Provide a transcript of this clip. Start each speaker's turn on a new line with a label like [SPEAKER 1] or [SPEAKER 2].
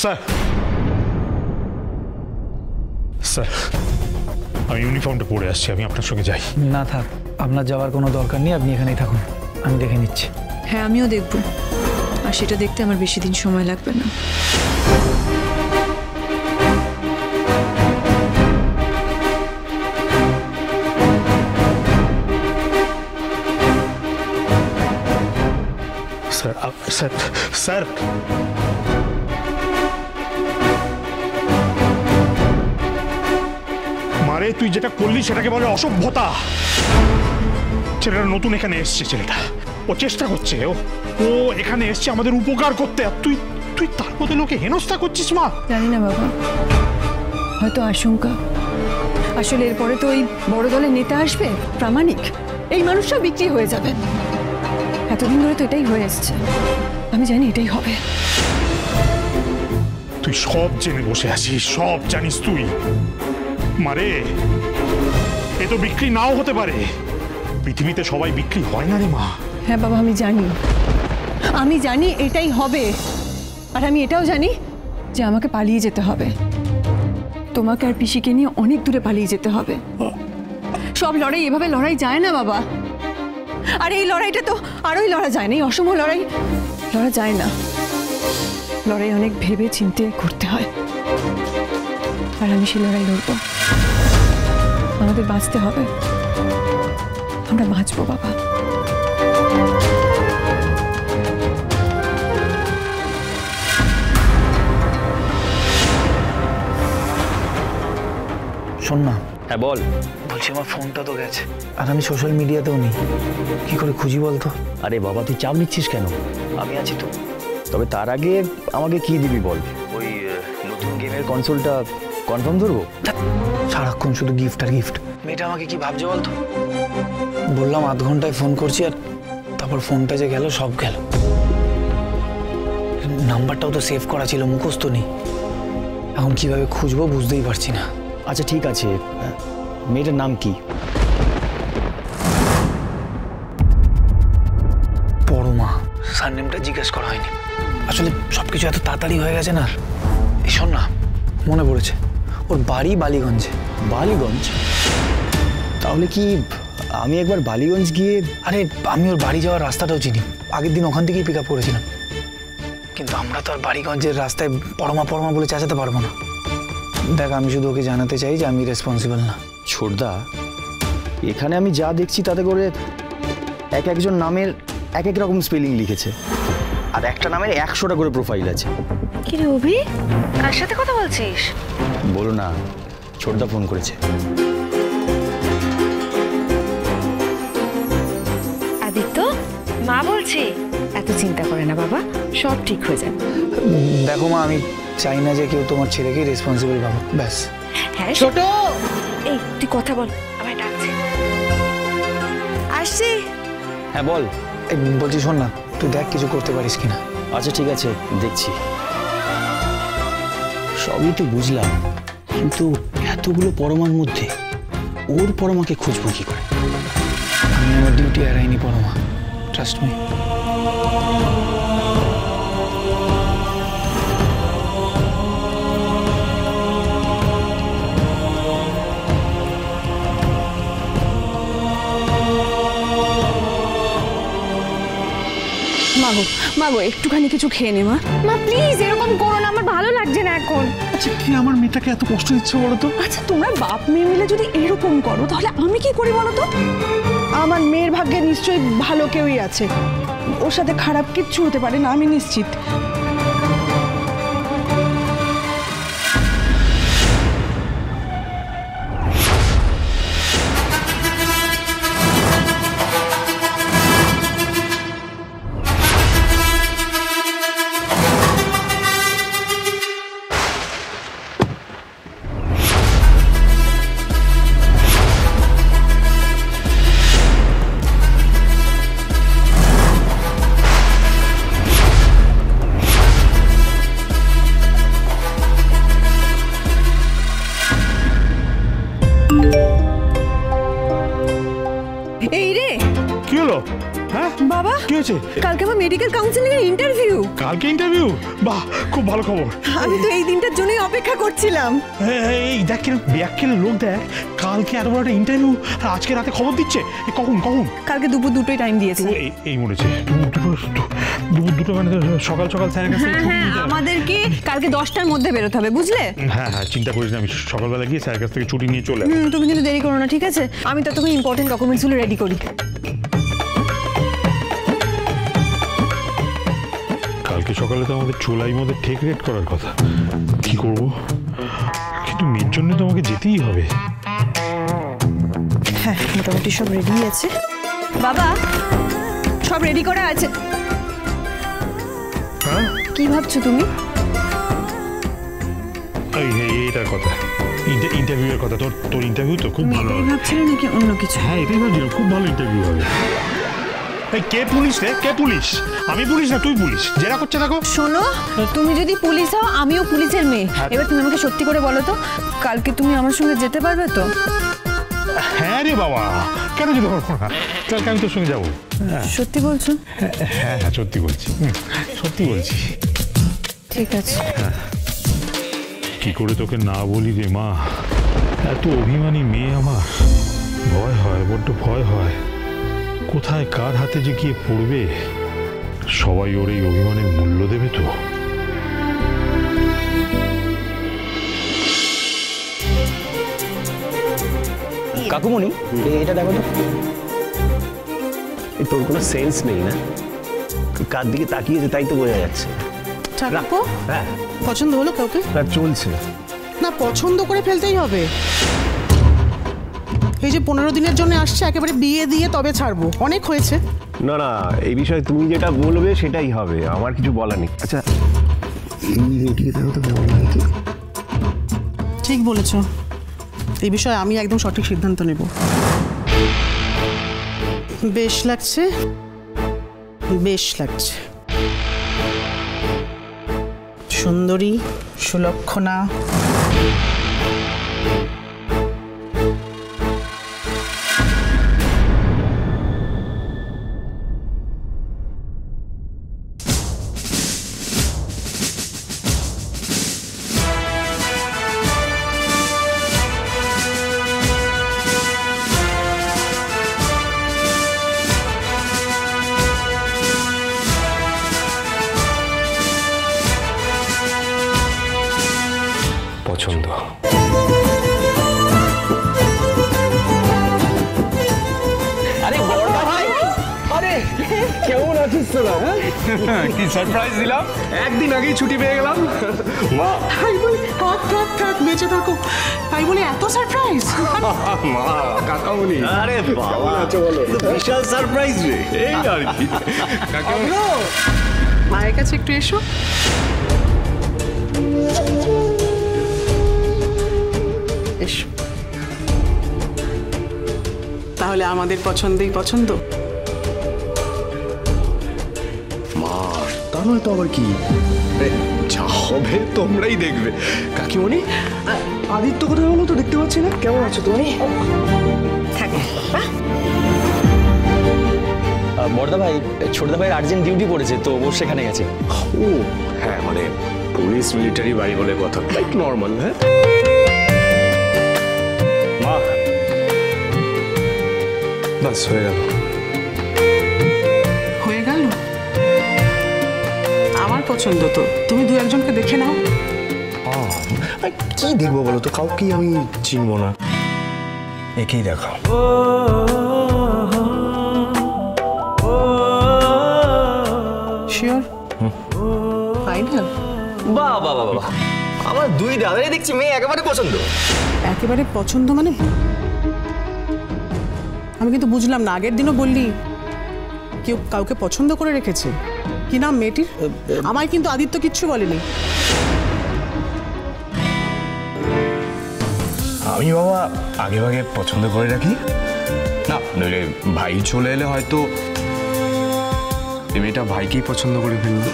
[SPEAKER 1] Sir sir আমি ইউনিফর্মটা পরে আসছি, আমি আপনার সঙ্গে যাই।
[SPEAKER 2] না থাক, আপনার যাওয়ার কোনো দরকার নেই, আপনি এখানেই থাকুন, আমি দেখে নিচ্ছি।
[SPEAKER 3] হ্যাঁ আমিও দেখব, আর সেটা দেখতে আমার বেশি দিন সময় লাগবে না।
[SPEAKER 1] স্যার স্যার স্যার মারে তুই যেটা করলি সেটাকে বলে অসভ্যতা। ছেলেটা নতুন এখানে এসছে, ছেলেটা ও চেষ্টা করছে, ও এখানে এসছে আমাদের উপকার করতে, আর তুই তুই তার বদলে লোকে হেনস্থা করছিস। মা
[SPEAKER 3] জানি না বাবা, হয়তো আশঙ্কা, আসলে এরপরে তো ওই বড় দলের নেতা আসবে প্রামাণিক, এই মানুষটাও বিক্রি হয়ে যাবে। এতদিন ধরে তো এটাই হয়ে এসছে, আমি জানি এটাই হবে।
[SPEAKER 1] তুই সব জেনে বসে আছিস, সব জানিস তুই। মারে এ তো বিক্রি নাও হতে পারে, পৃথিবীতে সবাই বিক্রি হয় না রে মা।
[SPEAKER 3] হ্যাঁ বাবা আমি জানি এটাই হবে, আর আমি এটাও জানি যে আমাকে পালিয়ে যেতে হবে, তোমাকে আর পিসিকে নিয়ে অনেক দূরে পালিয়ে যেতে হবে। সব লড়াই এভাবে লড়াই যায় না বাবা, আর এই লড়াইটা তো আরোই লড়া যায় না, এই অসম লড়াই লড়া যায় না। লড়াই অনেক ভেবে চিন্তে করতে হয়, আর আমি সেই লড়াই লড়ব। আমাদের বাঁচতে হবে, আমরা বাঁচবো বাবা।
[SPEAKER 2] শোন না।
[SPEAKER 4] হ্যাঁ বল।
[SPEAKER 2] বলছি আমার ফোনটা তো গেছে, আর আমি সোশ্যাল মিডিয়াতেও নেই, কি করে খুঁজি বলতো?
[SPEAKER 4] আরে বাবা তুই চাপ নিচ্ছিস কেন, আমি আছি তো। তবে তার আগে আমাকে কি দিবি বল? ওই নতুন গেমের কনসোলটা কনফার্ম ধরবো?
[SPEAKER 2] সারাক্ষণ শুধু গিফট আর গিফট। মেয়েটা আমাকে কি ভাবছে বলতো? বললাম আধ ঘন্টায় ফোন করছি, আর তারপর ফোনটা যে গেল, সব গেল। নাম্বারটাও তো সেভ করা ছিল, মুখস্থ নেই। এখন কিভাবে খুঁজবো বুঝতেই পারছি না।
[SPEAKER 4] আচ্ছা ঠিক আছে, মেয়েটার নাম কি?
[SPEAKER 2] পরমা। সারনেমটা জিজ্ঞেস করা হয়নি, আসলে সবকিছু এত তাড়াতাড়ি হয়ে গেছে না। এই শোন না, মনে পড়েছে, ওর বাড়ি বালিগঞ্জে।
[SPEAKER 4] বালিগঞ্জ? তাহলে কি আমি একবার বালিগঞ্জ গিয়ে...
[SPEAKER 2] আরে আমি ওর বাড়ি যাওয়ার রাস্তাটাও চিনি, আগের দিন ওখান থেকেই পিক আপ করেছিলাম। কিন্তু আমরা তো আর বালিগঞ্জের রাস্তায় পরমা পরমা বলে চেঁচাতে পারবো না। দেখ, আমি শুধু ওকে জানাতে চাই যে আমি রেসপন্সিবল না।
[SPEAKER 4] ছোটদা, এখানে আমি যা দেখছি তাতে করে একজন নামের এক রকম স্পেলিং লিখেছে, আর একটা নামের 100টা করে প্রোফাইল আছে।
[SPEAKER 5] কি রে অভি, কার সাথে কথা বলছিস?
[SPEAKER 4] বলো না, ছোটদা ফোন করেছে।
[SPEAKER 5] আদিত্য, মা বলছি এত চিন্তা করে না বাবা, সব ঠিক হয়ে যাবে।
[SPEAKER 2] দেখো মা, আমি চাই না যে কেউ তোমার ছেলেকে রেসপন্সিবল ভাবো, ব্যাস।
[SPEAKER 5] হ্যাঁ ছোট, এই তুই কথা বল, আমায় ডাকছে। আসছি।
[SPEAKER 4] হ্যাঁ বল।
[SPEAKER 2] এই বলছি শোন না, তুই দেখ কিছু করতে পারিস কিনা।
[SPEAKER 4] আচ্ছা ঠিক আছে, দেখছি। সবই তো বুঝলাম, কিন্তু এতগুলো পরমার মধ্যে ওর পরমাকে খুঁজবো কি করে?
[SPEAKER 2] আমি আমার ডিউটি এড়াইনি পরমা, ট্রাস্ট মি।
[SPEAKER 3] মাগো একটুখানি কিছু খেয়ে নে মা।
[SPEAKER 5] মা প্লিজ এরকম করো না, আমার ভালো লাগছে না এখন।
[SPEAKER 1] আচ্ছা কি আমার মেয়েটাকে এত কষ্ট দিচ্ছে বলো তো?
[SPEAKER 3] আচ্ছা তোমরা বাপ মেয়ে মিলে যদি এরকম করো, তাহলে আমি কি করি বলো তো? আমার মেয়ের ভাগ্যে নিশ্চয়ই ভালো কেউই আছে, ওর সাথে খারাপ কিচ্ছু হতে পারে না, আমি নিশ্চিত। বাবা
[SPEAKER 1] কি হয়েছে?
[SPEAKER 3] কালকে আমার মেডিকেল কাউন্সিলিং এর ইন্টারভিউ।
[SPEAKER 1] কালকে ইন্টারভিউ? বাহ, খুব ভালো খবর।
[SPEAKER 3] আমি তো এই দিনটার জন্যই অপেক্ষা করছিলাম।
[SPEAKER 1] এই দেখ কিরম ব্যাককেলের লোক, দেখ কালকে এত বড় একটা ইন্টারভিউ আর আজকে রাতে খবর দিচ্ছে। কখন কখন?
[SPEAKER 3] কালকে দুপুর 2টোয় টাইম দিয়েছে।
[SPEAKER 1] এই মরেছে দুপুর 2টো মানে সকাল সকাল স্যারের কাছে।
[SPEAKER 3] আমাদেরকে কালকে 10টার মধ্যে বেরোতে হবে, বুঝলে?
[SPEAKER 1] হ্যাঁ হ্যাঁ, চিন্তা করিস না, আমি সকালবেলা গিয়ে স্যারের কাছ থেকে ছুটি নিয়ে চলে।
[SPEAKER 3] তুমি কিন্তু দেরি করো না, ঠিক আছে? আমি ততক্ষণ ইম্পর্টেন্ট ডকুমেন্টসগুলো রেডি করি।
[SPEAKER 1] কালকে সকালে তো আমাদের চোলাই মধ্যে ঠেক রেট করার কথা, কি করব? কিন্তু মেয়ের জন্য তো আমাকে যেতেই হবে।
[SPEAKER 3] হ্যাঁ, মোটামুটি সব রেডি আছে। বাবা, সব রেডি করা আছে।
[SPEAKER 1] হ্যাঁ,
[SPEAKER 3] কি ভাবছো তুমি?
[SPEAKER 1] এটার কথা, ইন্টারভিউয়ের কথা। তোর ইন্টারভিউ তো খুব ভালো।
[SPEAKER 3] এটাই ভাবছিলে নাকি অন্য কিছু?
[SPEAKER 1] হ্যাঁ, এটাই ভাবছিলাম, খুব ভালো ইন্টারভিউ হবে। কে পুলিশ রে? কে পুলিশ? আমি পুলিশ না, তুই পুলিশ। জেরা করছে দেখো।
[SPEAKER 3] শোনো, তুমি যদি পুলিশ হও, আমিও পুলিশের মেয়ে। এবার তুমি আমাকে সত্যি করে বলো তো, কালকে তুমি আমার সঙ্গে যেতে পারবে তো?
[SPEAKER 1] হ্যাঁ রে বাবা, কেন যেতে পারবো না? কালকে আমি তোর সঙ্গে যাবো।
[SPEAKER 3] সত্যি বলছো?
[SPEAKER 1] হ্যাঁ হ্যাঁ, সত্যি বলছি, সত্যি বলছি।
[SPEAKER 3] ঠিক আছে।
[SPEAKER 1] কি করে তোকে না বলি রে মা, এত অভিমানী মেয়ে আমার। ভয় হয়, বড্ড ভয় হয়, কোথায় কার হাতে যে গিয়ে পড়বে। সবাই ওর এই অভিমানের মূল্য দেবে তো?
[SPEAKER 4] কাকুমণি, এটা দেখো তো।
[SPEAKER 6] তোর কোনো সেন্স নেই না, কার দিকে তাকিয়েছে তাই তো বোঝা যাচ্ছে।
[SPEAKER 7] ঠাকুরপো,
[SPEAKER 6] হ্যাঁ,
[SPEAKER 7] পছন্দ হলো কাউকে?
[SPEAKER 6] চলছে
[SPEAKER 7] না, পছন্দ করে ফেলতেই হবে। এই যে 15 দিনের জন্য আসছে, একেবারে বিয়ে দিয়ে তবে ছাড়বো, অনেক হয়েছে।
[SPEAKER 6] না না, এই বিষয়ে তুমি যেটা বলবে সেটাই হবে, আমার কিছু বলার নেই। আচ্ছা, এই মেয়েটিকে দেখো তো কেমন লাগে।
[SPEAKER 7] ঠিক বলেছ, এই বিষয়ে আমি একদম সঠিক সিদ্ধান্ত নেব। বেশ লাগছে, বেশ লাগছে। সুন্দরী, সুলক্ষণা,
[SPEAKER 6] পছন্দ।
[SPEAKER 4] আরে বড়দা ভাই, আরে
[SPEAKER 6] কেমন আছিস তোরা?
[SPEAKER 4] কি সারপ্রাইজ দিলাম।
[SPEAKER 6] একদিন আগেই ছুটি পেয়ে গেলাম। মা,
[SPEAKER 7] তাই বলে থাক থাক থাক, বেঁচে থাকো, তাই বলে এত সারপ্রাইজ?
[SPEAKER 6] মা, কাকামণি, আরে বাবা, আছো বলো? বিশাল সারপ্রাইজ রে। এই আর কি।
[SPEAKER 7] মায়ের কাছে একটু এসো। এসো। তাহলে আমাদের পছন্দই পছন্দ।
[SPEAKER 6] মা, তা নয় তো আবার কি? যা হবে তোমরাই দেখবে। কাকিমণি, আদিত্য কোথায় বলো তো, দেখতে পাচ্ছি না। কেমন আছো তুমি?
[SPEAKER 4] বড়দা ভাই, ছোটদা ভাইয়ের আর্জেন্ট ডিউটি পড়েছে তো ও সেখানে গেছে।
[SPEAKER 6] ও হ্যাঁ, মানে পুলিশ মিলিটারি বাড়ি বলে কথা, লাইক নর্মাল। হ্যাঁ মা, বাস হয়ে গেল।
[SPEAKER 7] হয়ে গেল? আমার পছন্দ তো, তুমি দু একজনকে দেখে নাও।
[SPEAKER 6] কি দেখবো বলো তো, কাউকেই আমি চিনবো না, একেই দেখাও।
[SPEAKER 7] শিওর? ফাইনাল?
[SPEAKER 4] বাহ বাহ বাহ বাহ, আমার দুই দাদাই দেখছি মেয়ে একেবারে পছন্দ।
[SPEAKER 7] একেবারে পছন্দ মানে? আমি কিন্তু বুঝলাম না, আগের দিনও বললি কেউ কাউকে পছন্দ করে রেখেছে। কি নাম মেয়েটির? আমায় কিন্তু আদিত্য কিচ্ছু বলেনি।
[SPEAKER 6] আমি বাবা আগে ভাগে পছন্দ করে রাখি না, নইলে ভাই চলে এলে হয়তো এই মেয়েটা ভাইকেই পছন্দ করে ফেলবো।